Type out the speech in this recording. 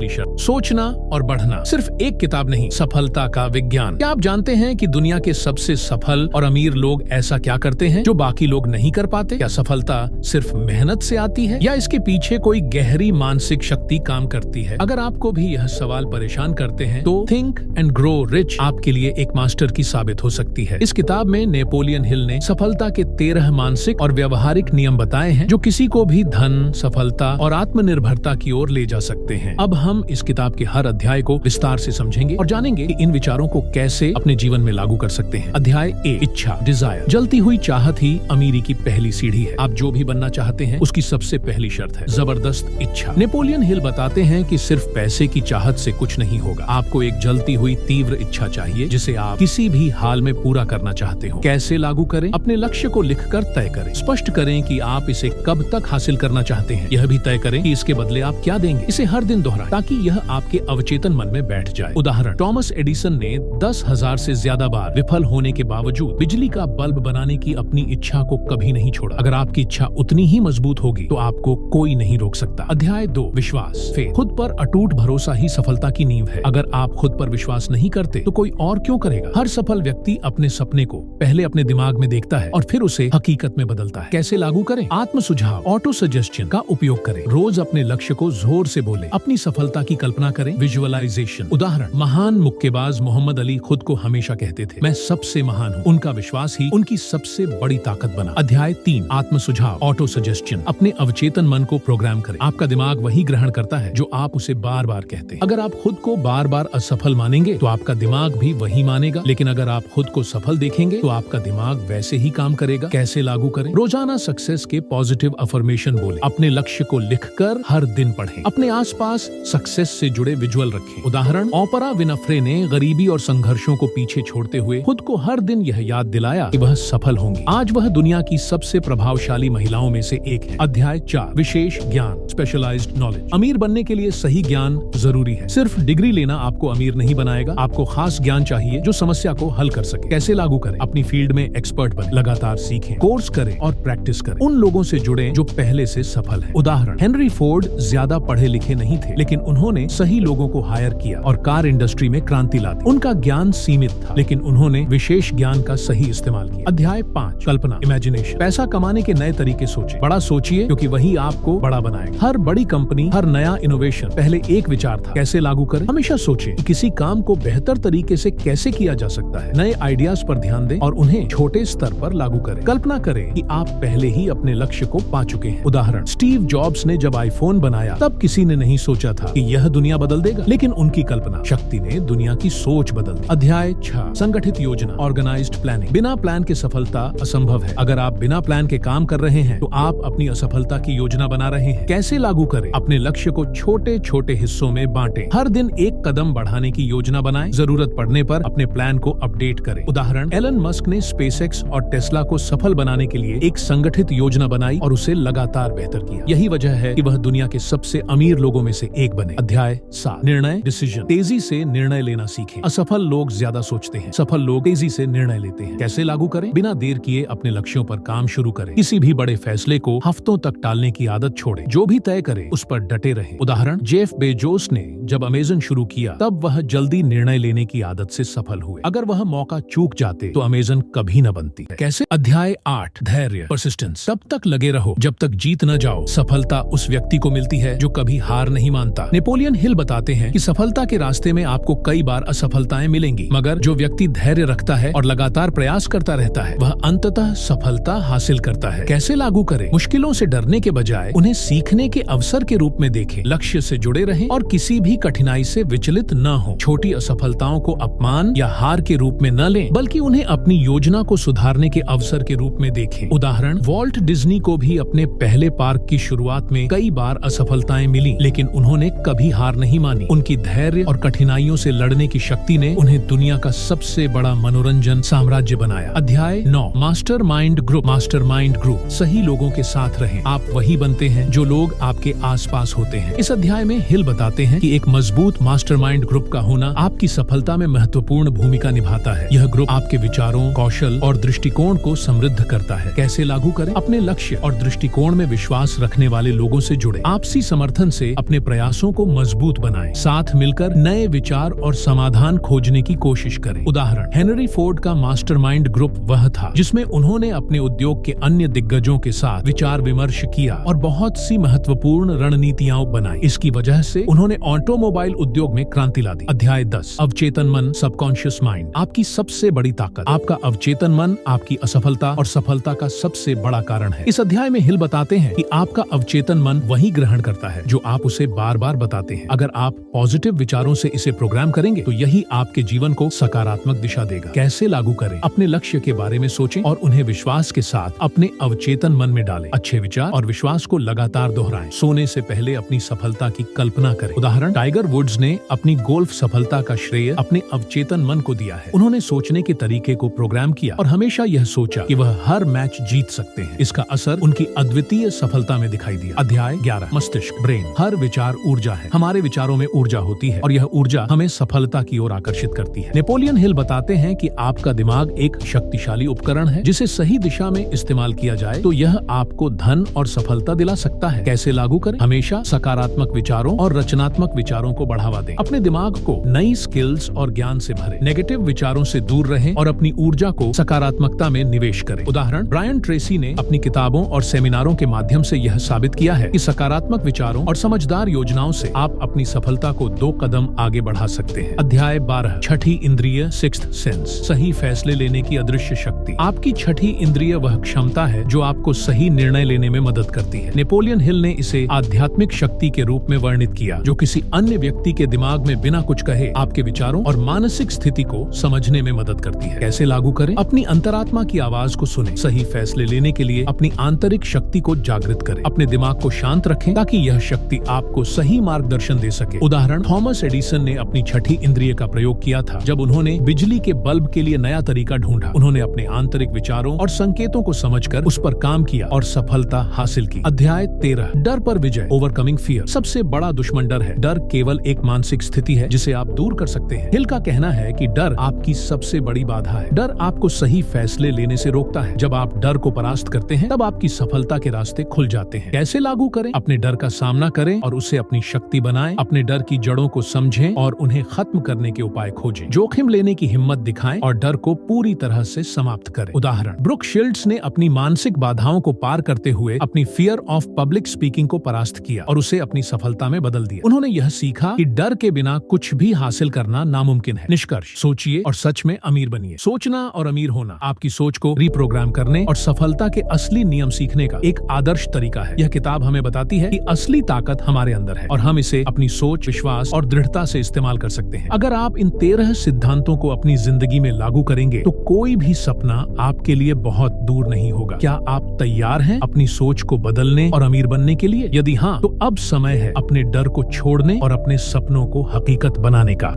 सोचना और बढ़ना। सिर्फ एक किताब नहीं, सफलता का विज्ञान। क्या आप जानते हैं कि दुनिया के सबसे सफल और अमीर लोग ऐसा क्या करते हैं जो बाकी लोग नहीं कर पाते? क्या सफलता सिर्फ मेहनत से आती है या इसके पीछे कोई गहरी मानसिक शक्ति काम करती है? अगर आपको भी यह सवाल परेशान करते हैं तो थिंक एंड ग्रो रिच आपके लिए एक मास्टर की साबित हो सकती है। इस किताब में नेपोलियन हिल ने सफलता के 13 मानसिक और व्यवहारिक नियम बताए हैं जो किसी को भी धन, सफलता और आत्मनिर्भरता की ओर ले जा सकते हैं। अब हम इस किताब के हर अध्याय को विस्तार से समझेंगे और जानेंगे कि इन विचारों को कैसे अपने जीवन में लागू कर सकते हैं। अध्याय 1, इच्छा, डिजायर। जलती हुई चाहत ही अमीरी की पहली सीढ़ी है। आप जो भी बनना चाहते हैं उसकी सबसे पहली शर्त है जबरदस्त इच्छा। नेपोलियन हिल बताते हैं कि सिर्फ पैसे की चाहत से कुछ नहीं होगा। आपको एक जलती हुई तीव्र इच्छा चाहिए जिसे आप किसी भी हाल में पूरा करना चाहते हो। कैसे लागू करें? अपने लक्ष्य को लिखकर तय करें। स्पष्ट करें कि आप इसे कब तक हासिल करना चाहते हैं। यह भी तय करें कि इसके बदले आप क्या देंगे। इसे हर दिन दोहराएं ताकि यह आपके अवचेतन मन में बैठ जाए। उदाहरण, टॉमस एडिसन ने 10,000 से ज्यादा बार विफल होने के बावजूद बिजली का बल्ब बनाने की अपनी इच्छा को कभी नहीं छोड़ा। अगर आपकी इच्छा उतनी ही मजबूत होगी तो आपको कोई नहीं रोक सकता। अध्याय 2, विश्वास, फेथ। खुद पर अटूट भरोसा ही सफलता की नींव है। अगर आप खुद पर विश्वास नहीं करते तो कोई और क्यों करेगा? हर सफल व्यक्ति अपने सपने को पहले अपने दिमाग में देखता है और फिर उसे हकीकत में बदलता है। कैसे लागू करें? आत्म सुझाव, ऑटो सजेशन का उपयोग करें। रोज अपने लक्ष्य को जोर से बोले। अपनी सफलता की कल्पना करें। विजुअलाइजेशन। उदाहरण, महान मुक्केबाज मोहम्मद अली खुद को हमेशा कहते थे, मैं सबसे महान हूँ। उनका विश्वास ही उनकी सबसे बड़ी ताकत बना। अध्याय 3, आत्म सुझाव, ऑटो सजेशन। अपने अवचेतन मन को प्रोग्राम करें। आपका दिमाग वही ग्रहण करता है जो आप उसे बार बार कहते हैं। अगर आप खुद को बार बार असफल मानेंगे तो आपका दिमाग भी वही मानेगा, लेकिन अगर आप खुद को सफल देखेंगे तो आपका दिमाग वैसे ही काम करेगा। कैसे लागू करें? रोजाना सक्सेस के पॉजिटिव अफर्मेशन बोले। अपने लक्ष्य को लिखकर हर दिन पढ़ें। अपने आसपास सक्सेस से जुड़े विजुअल रखें। उदाहरण, ओपरा विनफ्रे ने गरीबी और संघर्षों को पीछे छोड़ते हुए खुद को हर दिन यह याद दिलाया कि वह सफल होंगी। आज वह दुनिया की सबसे प्रभावशाली महिलाओं में से एक है। अध्याय 4, विशेष ज्ञान, स्पेशलाइज्ड नॉलेज। अमीर बनने के लिए सही ज्ञान जरूरी है। सिर्फ डिग्री लेना आपको अमीर नहीं बनाएगा। आपको खास ज्ञान चाहिए जो समस्या को हल कर सके। कैसे लागू करें? अपनी फील्ड में एक्सपर्ट बने। लगातार सीखें, कोर्स करें और प्रैक्टिस करें। उन लोगों से जुड़ें जो पहले से सफल हैं। उदाहरण, हेनरी फोर्ड ज्यादा पढ़े लिखे नहीं थे, लेकिन उन्होंने सही लोगों को हायर किया और कार इंडस्ट्री में क्रांति ला दी। उनका ज्ञान सीमित था, लेकिन उन्होंने विशेष ज्ञान का सही इस्तेमाल किया। अध्याय 5, कल्पना, इमेजिनेशन। पैसा कमाने के नए तरीके सोचें। बड़ा सोचिए क्योंकि वही आपको बड़ा बनाएगा। हर बड़ी कंपनी, हर नया इनोवेशन पहले एक विचार था। कैसे लागू करें? हमेशा सोचें कि किसी काम को बेहतर तरीके से कैसे किया जा सकता है। नए आइडियाज पर ध्यान दें और उन्हें छोटे स्तर पर लागू करें। कल्पना करें कि आप पहले ही अपने लक्ष्य को पा चुके हैं। उदाहरण, स्टीव जॉब्स ने जब आईफोन बनाया तब किसी ने नहीं सोचा था कि यह दुनिया बदल देगा, लेकिन उनकी कल्पना शक्ति ने दुनिया की सोच बदल दी। अध्याय 6, संगठित योजना, ऑर्गेनाइज्ड प्लानिंग। बिना प्लान के सफलता असंभव है। अगर आप बिना प्लान के काम कर रहे हैं तो आप अपनी असफलता की योजना बना रहे हैं। कैसे लागू करें? अपने लक्ष्य को छोटे छोटे हिस्सों में बांटें। हर दिन एक कदम बढ़ाने की योजना बनाएं। जरूरत पड़ने पर अपने प्लान को अपडेट करें। उदाहरण, एलन मस्क ने स्पेसएक्स और टेस्ला को सफल बनाने के लिए एक संगठित योजना बनाई और उसे लगातार बेहतर किया। यही वजह है कि वह दुनिया के सबसे अमीर लोगों में से एक बने। अध्याय 7, निर्णय, डिसीजन। तेजी से निर्णय लेना सीखें। असफल लोग ज्यादा सोचते हैं, सफल लोग तेजी से निर्णय लेते हैं। कैसे लागू करें? बिना देर किए अपने लक्ष्यों पर काम शुरू करें। किसी भी बड़े फैसले को हफ्तों तक टालने की आदत छोड़ें। जो भी तय करें उस पर डटे रहें। उदाहरण, जेफ बेजोस ने जब अमेज़न शुरू किया तब वह जल्दी निर्णय लेने की आदत से सफल हुए। अगर वह मौका चूक जाते तो अमेज़न कभी न बनती। कैसे? अध्याय 8, धैर्य, परसिस्टेंस। तब तक लगे रहो जब तक जीत न जाओ। सफलता उस व्यक्ति को मिलती है जो कभी हार नहीं मानता। नेपोलियन हिल बताते हैं कि सफलता के रास्ते में आपको कई बार असफलताएं मिलेंगी, मगर जो व्यक्ति धैर्य रखता है और लगातार प्रयास करता रहता है वह अंततः सफलता हासिल करता है। कैसे लागू करें? मुश्किलों से डरने के बजाय उन्हें सीखने के अवसर के रूप में देखें। लक्ष्य से जुड़े रहें और किसी भी कठिनाई से विचलित न हो। छोटी असफलताओं को अपमान या हार के रूप में न लें, बल्कि उन्हें अपनी योजना को सुधारने के अवसर के रूप में देखें। उदाहरण, वॉल्ट डिज्नी को भी अपने पहले पार्क की शुरुआत में कई बार असफलताएं मिली, लेकिन उन्होंने कभी हार नहीं मानी। उनकी धैर्य और कठिनाइयों से लड़ने की शक्ति ने उन्हें दुनिया का सबसे बड़ा मनोरंजन साम्राज्य बनाया। अध्याय 9, मास्टरमाइंड ग्रुप, मास्टरमाइंड ग्रुप। सही लोगों के साथ रहें। आप वही बनते हैं जो लोग आपके आसपास होते हैं। इस अध्याय में हिल बताते हैं कि एक मजबूत मास्टरमाइंड ग्रुप का होना आपकी सफलता में महत्वपूर्ण भूमिका निभाता है। यह ग्रुप आपके विचारों, कौशल और दृष्टिकोण को समृद्ध करता है। कैसे लागू करें? अपने लक्ष्य और दृष्टिकोण में विश्वास रखने वाले लोगों से जुड़े, आपसी समर्थन से अपने प्रयासों को मजबूत बनाएं। साथ मिलकर नए विचार और समाधान खोजने की कोशिश करें। उदाहरण, हेनरी फोर्ड का मास्टरमाइंड ग्रुप वह था जिसमें उन्होंने अपने उद्योग के अन्य दिग्गजों के साथ विचार विमर्श किया और बहुत सी महत्वपूर्ण रणनीतियां बनाई। इसकी वजह से उन्होंने ऑटोमोबाइल उद्योग में क्रांति ला दी। अध्याय 10, अवचेतन मन, सबकॉन्शियस माइंड। आपकी सबसे बड़ी ताकत आपका अवचेतन मन आपकी असफलता और सफलता का सबसे बड़ा कारण है। इस अध्याय में हिल बताते हैं कि आपका अवचेतन मन वही ग्रहण करता है जो आप उसे बार बार बताते हैं। अगर आप पॉजिटिव विचारों से इसे प्रोग्राम करेंगे तो यही आपके जीवन को सकारात्मक दिशा देगा। कैसे लागू करें? अपने लक्ष्य के बारे में सोचें और उन्हें विश्वास के साथ अपने अवचेतन मन में डालें। अच्छे विचार और विश्वास को लगातार दोहराएं। सोने से पहले अपनी सफलता की कल्पना करें। उदाहरण, टाइगर वुड्स ने अपनी गोल्फ सफलता का श्रेय अपने अवचेतन मन को दिया है। उन्होंने सोचने के तरीके को प्रोग्राम किया और हमेशा यह सोचा कि वह हर मैच जीत सकते हैं। इसका असर उनकी अद्वितीय सफलता में दिखाई दिया। अध्याय 11, मस्तिष्क, ब्रेन। हर विचार ऊर्जा है। हमारे विचारों में ऊर्जा होती है और यह ऊर्जा हमें सफलता की ओर आकर्षित करती है। नेपोलियन हिल बताते हैं कि आपका दिमाग एक शक्तिशाली उपकरण है जिसे सही दिशा में इस्तेमाल किया जाए तो यह आपको धन और सफलता दिला सकता है। कैसे लागू करें? हमेशा सकारात्मक विचारों और रचनात्मक विचारों को बढ़ावा दें। अपने दिमाग को नई स्किल्स और ज्ञान से भरें। नेगेटिव विचारों से दूर रहें और अपनी ऊर्जा को सकारात्मकता में निवेश करें। उदाहरण, ब्रायन ट्रेसी ने अपनी किताबों और सेमिनारों के माध्यम से यह साबित किया है कि सकारात्मक विचारों और समझदार योजनाओं से आप अपनी सफलता को 2 कदम आगे बढ़ा सकते हैं। अध्याय 12, छठी इंद्रिय, सिक्स्थ सेंस। सही फैसले लेने की अदृश्य शक्ति। आपकी छठी इंद्रिय वह क्षमता है जो आपको सही निर्णय लेने में मदद करती है। नेपोलियन हिल ने इसे आध्यात्मिक शक्ति के रूप में वर्णित किया जो किसी अन्य व्यक्ति के दिमाग में बिना कुछ कहे आपके विचारों और मानसिक स्थिति को समझने में मदद करती है। कैसे लागू करें? अपनी अंतरात्मा की आवाज को सुनें। सही फैसले लेने के लिए अपनी आंतरिक शक्ति को जागृत करें। अपने दिमाग को शांत रखें ताकि यह शक्ति आपको सही मार्गदर्शन दे सके। उदाहरण, थॉमस एडिसन ने अपनी छठी इंद्रिय का प्रयोग किया था जब उन्होंने बिजली के बल्ब के लिए नया तरीका ढूंढा। उन्होंने अपने आंतरिक विचारों और संकेतों को समझकर उस पर काम किया और सफलता हासिल की। अध्याय 13, डर पर विजय, ओवरकमिंग फियर। सबसे बड़ा दुश्मन डर है। डर केवल एक मानसिक स्थिति है जिसे आप दूर कर सकते हैं। हिल का कहना है कि डर आपकी सबसे बड़ी बाधा है। डर आपको सही फैसले लेने से रोकता है। जब आप डर को परास्त करते हैं तब आपकी सफलता के रास्ते खुल जाते हैं। कैसे लागू करें? अपने डर का सामना करें और उसे अपनी शक्ति बनाएं। अपने डर की जड़ों को समझें और उन्हें खत्म करने के उपाय खोजें। जोखिम लेने की हिम्मत दिखाएं और डर को पूरी तरह से समाप्त करें। उदाहरण, ब्रुक शिल्ड्स ने अपनी मानसिक बाधाओं को पार करते हुए अपनी फियर ऑफ पब्लिक स्पीकिंग को परास्त किया और उसे अपनी सफलता में बदल दिया। उन्होंने यह सीखा कि डर के बिना कुछ भी हासिल करना नामुमकिन है। निष्कर्ष, सोचिए और सच में अमीर बनिए। सोचना और अमीर होना आपकी सोच को रिप्रोग्राम करने और सफलता के असली नियम सीखने का एक आदर्श तरीका है। यह किताब हमें बताती है कि असली ताकत हमारे अंदर है और हम इसे अपनी सोच, विश्वास और दृढ़ता से इस्तेमाल कर सकते हैं। अगर आप इन 13 सिद्धांतों को अपनी जिंदगी में लागू करेंगे तो कोई भी सपना आपके लिए बहुत दूर नहीं होगा। क्या आप तैयार हैं अपनी सोच को बदलने और अमीर बनने के लिए? यदि हाँ, तो अब समय है अपने डर को छोड़ने और अपने सपनों को हकीकत बनाने का।